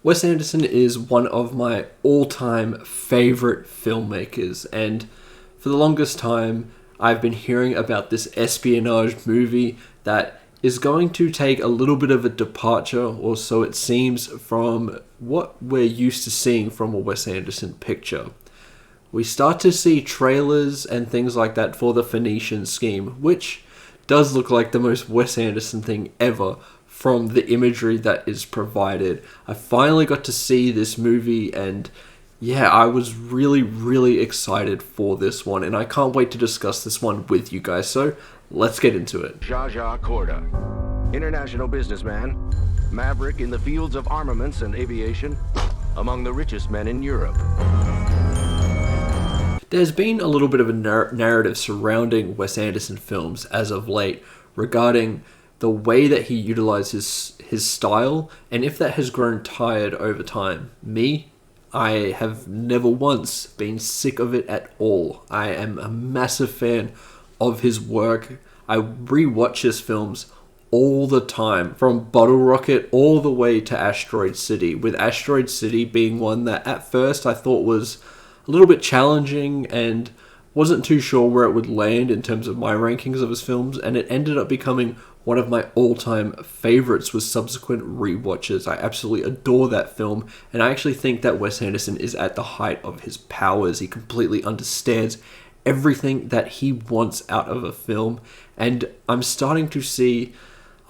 Wes Anderson is one of my all-time favorite filmmakers, and for the longest time, I've been hearing about this espionage movie that is going to take a little bit of a departure, or so it seems, from what we're used to seeing from a Wes Anderson picture. We start to see trailers and things like that for the Phoenician scheme, which does look like the most Wes Anderson thing ever from the imagery that is provided. I finally got to see this movie, and yeah, I was really excited for this one, and I can't wait to discuss this one with you guys, so let's get into it. Zsa Zsa Korda, international businessman, maverick in the fields of armaments and aviation, among the richest men in Europe. There's been a little bit of a narrative surrounding Wes Anderson films as of late regarding the way that he utilizes his style, and if that has grown tired over time. I have never once been sick of it at all. I am a massive fan of his work. I rewatch his films all the time, from Bottle Rocket all the way to Asteroid City, with Asteroid City being one that at first I thought was a little bit challenging and wasn't too sure where it would land in terms of my rankings of his films, and it ended up becoming one of my all-time favorites with subsequent rewatches. I absolutely adore that film, and I actually think that Wes Anderson is at the height of his powers. He completely understands everything that he wants out of a film, and I'm starting to see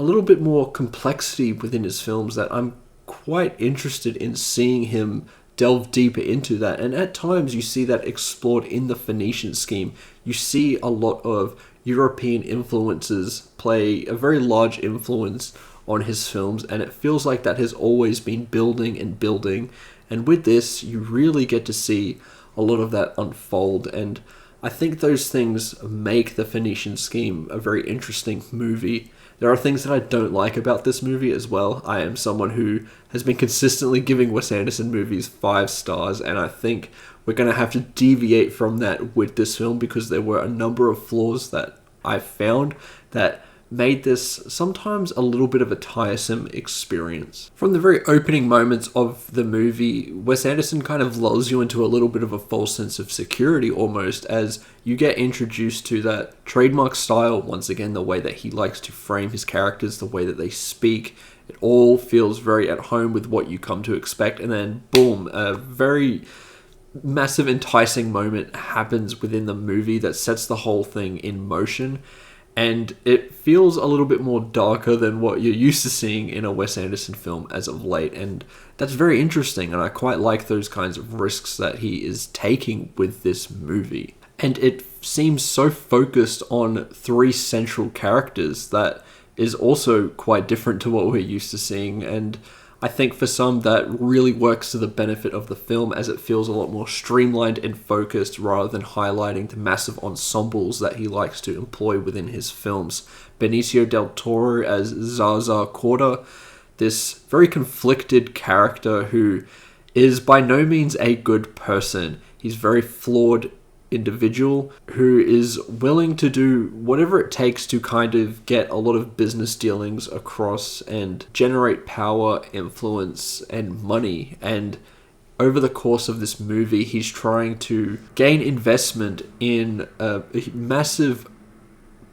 a little bit more complexity within his films that I'm quite interested in seeing him delve deeper into that. And at times you see that explored in the Phoenician scheme. You see a lot of European influences play a very large influence on his films, and it feels like that has always been building and building, and with this you really get to see a lot of that unfold, and I think those things make the Phoenician scheme a very interesting movie. There are things that I don't like about this movie as well. I am someone who has been consistently giving Wes Anderson movies 5 stars, and I think we're going to have to deviate from that with this film because there were a number of flaws that I found that made this sometimes a little bit of a tiresome experience. From the very opening moments of the movie, Wes Anderson kind of lulls you into a little bit of a false sense of security almost, as you get introduced to that trademark style. Once again, the way that he likes to frame his characters, the way that they speak, it all feels very at home with what you come to expect, and then boom, a very massive enticing moment happens within the movie that sets the whole thing in motion. And it feels a little bit more darker than what you're used to seeing in a Wes Anderson film as of late. And that's very interesting, and I quite like those kinds of risks that he is taking with this movie. And it seems so focused on 3 central characters that is also quite different to what we're used to seeing. And I think for some that really works to the benefit of the film, as it feels a lot more streamlined and focused rather than highlighting the massive ensembles that he likes to employ within his films. Benicio del Toro as Zsa Zsa Korda, this very conflicted character who is by no means a good person. He's very flawed individual who is willing to do whatever it takes to kind of get a lot of business dealings across and generate power, influence, and money. And over the course of this movie, he's trying to gain investment in a massive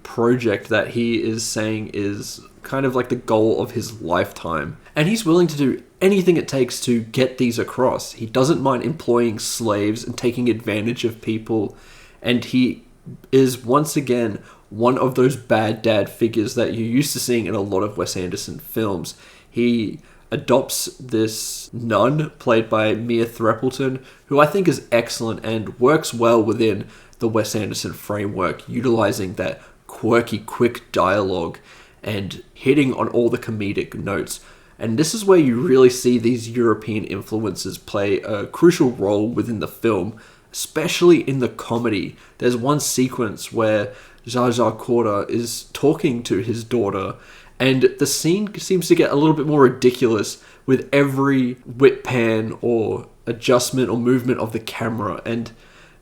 project that he is saying is kind of like the goal of his lifetime. And he's willing to do anything it takes to get these across. He doesn't mind employing slaves and taking advantage of people. And he is once again one of those bad dad figures that you're used to seeing in a lot of Wes Anderson films. He adopts this nun played by Mia Threppleton, who I think is excellent and works well within the Wes Anderson framework, utilizing that quirky, quick dialogue and hitting on all the comedic notes. And this is where you really see these European influences play a crucial role within the film, especially in the comedy. There's one sequence where Zsa Zsa Korda is talking to his daughter, and the scene seems to get a little bit more ridiculous with every whip pan or adjustment or movement of the camera. And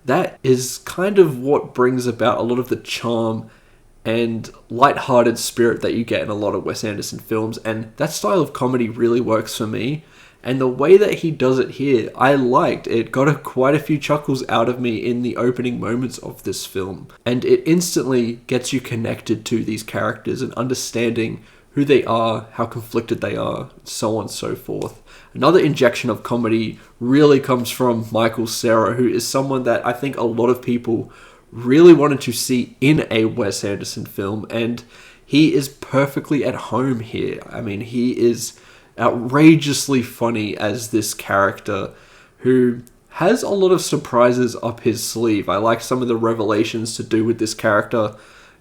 that is kind of what brings about a lot of the charm and light-hearted spirit that you get in a lot of Wes Anderson films, and that style of comedy really works for me. And the way that he does it here, I liked. It got quite a few chuckles out of me in the opening moments of this film. And it instantly gets you connected to these characters and understanding who they are, how conflicted they are, so on and so forth. Another injection of comedy really comes from Michael Cera, who is someone that I think a lot of people really wanted to see in a Wes Anderson film, and he is perfectly at home here. I mean, he is outrageously funny as this character who has a lot of surprises up his sleeve. I like some of the revelations to do with this character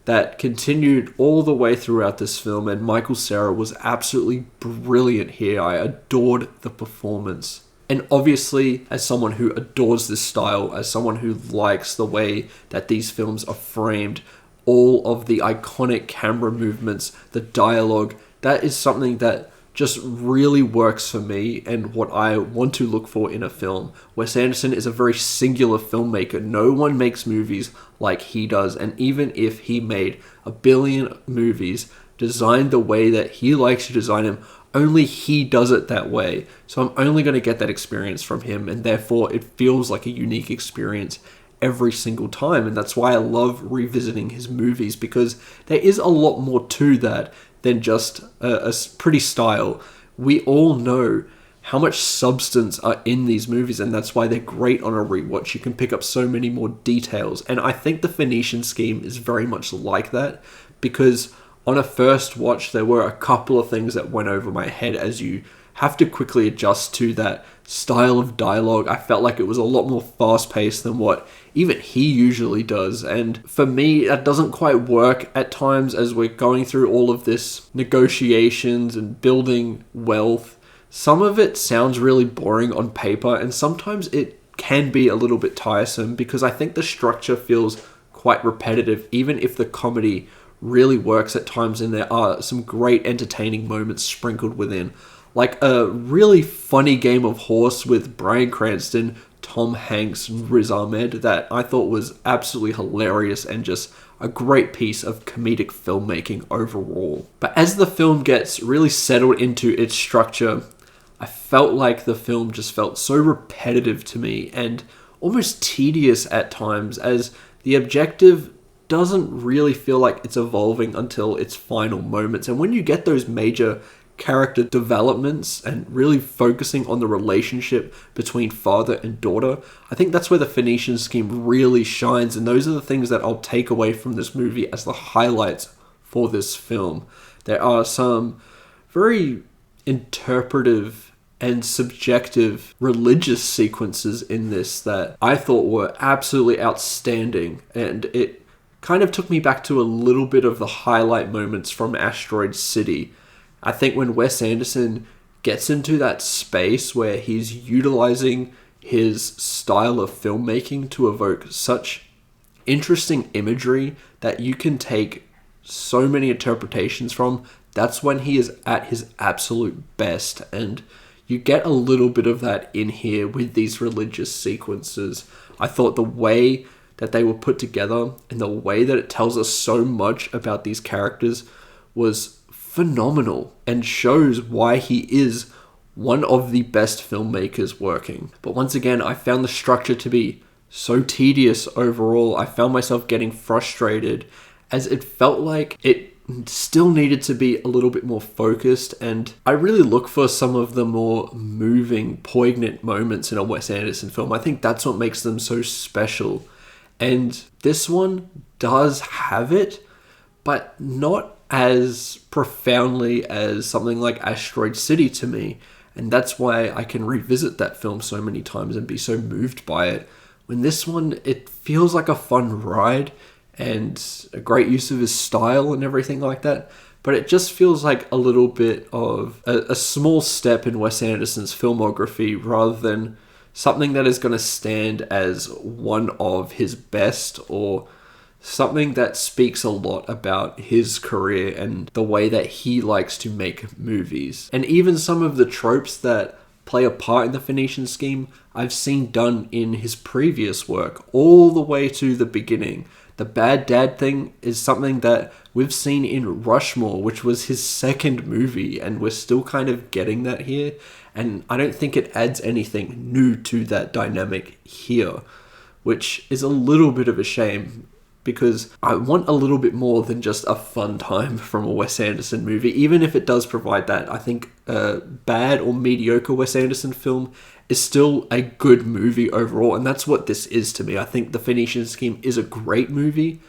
that continued all the way throughout this film, and Michael Cera was absolutely brilliant here. I adored the performance. And obviously, as someone who adores this style, as someone who likes the way that these films are framed, all of the iconic camera movements, the dialogue, that is something that just really works for me and what I want to look for in a film. Wes Anderson is a very singular filmmaker. No one makes movies like he does, and even if he made a billion movies designed the way that he likes to design them, only he does it that way. So I'm only going to get that experience from him, and therefore it feels like a unique experience every single time. And that's why I love revisiting his movies, because there is a lot more to that than just a pretty style. We all know how much substance are in these movies, and that's why they're great on a rewatch. You can pick up so many more details, and I think the Phoenician Scheme is very much like that, because on a first watch there were a couple of things that went over my head as you have to quickly adjust to that style of dialogue. I felt like it was a lot more fast-paced than what even he usually does, and for me that doesn't quite work at times as we're going through all of this negotiations and building wealth. Some of it sounds really boring on paper, and sometimes it can be a little bit tiresome because I think the structure feels quite repetitive, even if the comedy really works at times and there are some great entertaining moments sprinkled within. Like a really funny game of horse with Bryan Cranston, Tom Hanks, and Riz Ahmed that I thought was absolutely hilarious and just a great piece of comedic filmmaking overall. But as the film gets really settled into its structure, I felt like the film just felt so repetitive to me and almost tedious at times, as the objective doesn't really feel like it's evolving until its final moments. And when you get those major character developments and really focusing on the relationship between father and daughter, I think that's where the Phoenician Scheme really shines, and those are the things that I'll take away from this movie as the highlights for this film. There are some very interpretive and subjective religious sequences in this that I thought were absolutely outstanding, and it kind of took me back to a little bit of the highlight moments from Asteroid City. I think when Wes Anderson gets into that space where he's utilizing his style of filmmaking to evoke such interesting imagery that you can take so many interpretations from, that's when he is at his absolute best. And you get a little bit of that in here with these religious sequences. I thought the way that they were put together and the way that it tells us so much about these characters was phenomenal and shows why he is one of the best filmmakers working. But once again, I found the structure to be so tedious overall. I found myself getting frustrated as it felt like it still needed to be a little bit more focused, and I really look for some of the more moving, poignant moments in a Wes Anderson film. I think that's what makes them so special. And this one does have it, but not as profoundly as something like Asteroid City to me. And that's why I can revisit that film so many times and be so moved by it. When this one, it feels like a fun ride and a great use of his style and everything like that. But it just feels like a little bit of a small step in Wes Anderson's filmography rather than something that is going to stand as one of his best, or something that speaks a lot about his career and the way that he likes to make movies. And even some of the tropes that play a part in the Phoenician Scheme, I've seen done in his previous work, all the way to the beginning. The bad dad thing is something that we've seen in Rushmore, which was his second movie, and we're still kind of getting that here. And I don't think it adds anything new to that dynamic here, which is a little bit of a shame, because I want a little bit more than just a fun time from a Wes Anderson movie. Even if it does provide that, I think a bad or mediocre Wes Anderson film is still a good movie overall, and that's what this is to me. I think The Phoenician Scheme is a great movie,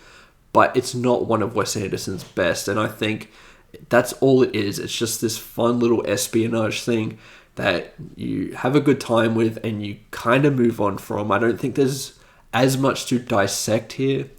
but it's not one of Wes Anderson's best, and I think that's all it is. It's just this fun little espionage thing that you have a good time with and you kind of move on from. I don't think there's as much to dissect here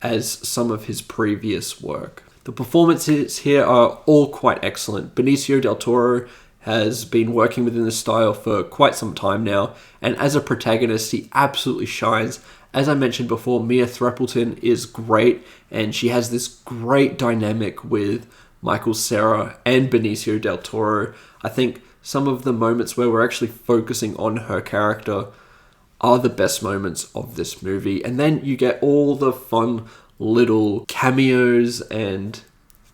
as some of his previous work. The performances here are all quite excellent. Benicio del Toro has been working within the style for quite some time now, and as a protagonist, he absolutely shines. As I mentioned before, Mia Threppleton is great, and she has this great dynamic with Michael Cera and Benicio del Toro. I think some of the moments where we're actually focusing on her character are the best moments of this movie. And then you get all the fun little cameos and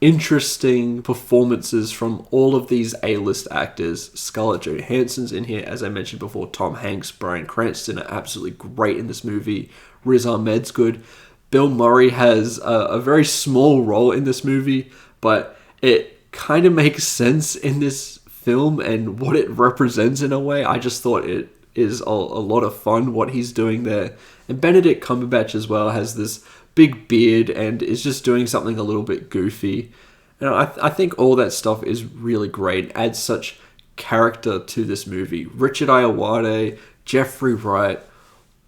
interesting performances from all of these A-list actors. Scarlett Johansson's in here, as I mentioned before. Tom Hanks, Bryan Cranston are absolutely great in this movie. Riz Ahmed's good. Bill Murray has a very small role in this movie, but it kind of makes sense in this film and what it represents in a way. I just thought it is a lot of fun what he's doing there. And Benedict Cumberbatch as well has this big beard and is just doing something a little bit goofy. And I think all that stuff is really great. Adds such character to this movie. Richard Ayoade, Jeffrey Wright,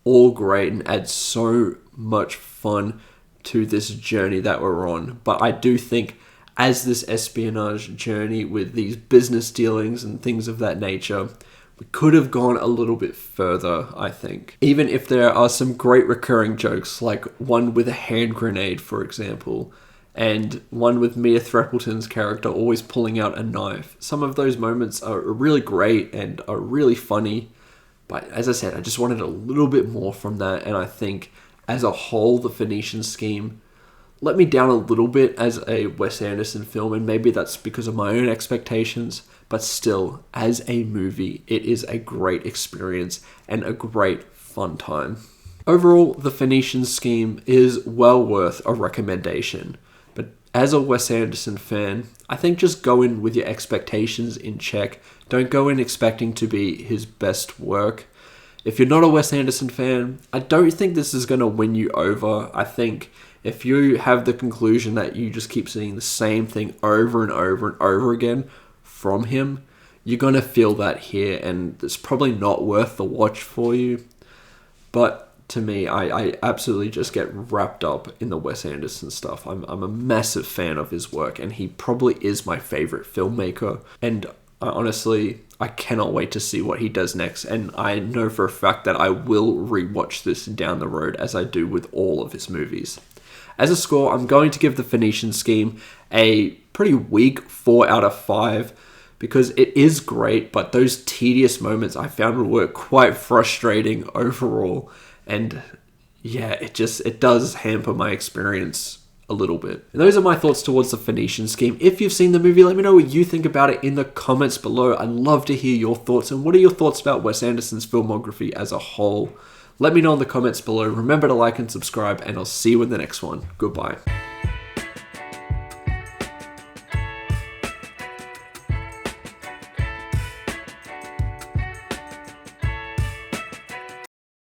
all great and add so much fun to this journey that we're on. But I do think as this espionage journey with these business dealings and things of that nature, we could have gone a little bit further, I think. Even if there are some great recurring jokes, like one with a hand grenade, for example, and one with Mia Threppleton's character always pulling out a knife. Some of those moments are really great and are really funny. But as I said, I just wanted a little bit more from that, and I think as a whole, The Phoenician Scheme let me down a little bit as a Wes Anderson film, and maybe that's because of my own expectations, but still, as a movie, it is a great experience and a great fun time. Overall, The Phoenician Scheme is well worth a recommendation, but as a Wes Anderson fan, I think just go in with your expectations in check. Don't go in expecting to be his best work. If you're not a Wes Anderson fan, I don't think this is going to win you over. I think if you have the conclusion that you just keep seeing the same thing over and over and over again from him, you're going to feel that here, and it's probably not worth the watch for you. But to me, I absolutely just get wrapped up in the Wes Anderson stuff. I'm a massive fan of his work, and he probably is my favorite filmmaker. And honestly, I cannot wait to see what he does next. And I know for a fact that I will rewatch this down the road, as I do with all of his movies. As a score, I'm going to give The Phoenician Scheme a pretty weak 4 out of 5, because it is great, but those tedious moments I found were quite frustrating overall. And yeah, it does hamper my experience a little bit. And those are my thoughts towards The Phoenician Scheme. If you've seen the movie, let me know what you think about it in the comments below. I'd love to hear your thoughts. And what are your thoughts about Wes Anderson's filmography as a whole? Let me know in the comments below. Remember to like and subscribe, and I'll see you in the next one. Goodbye.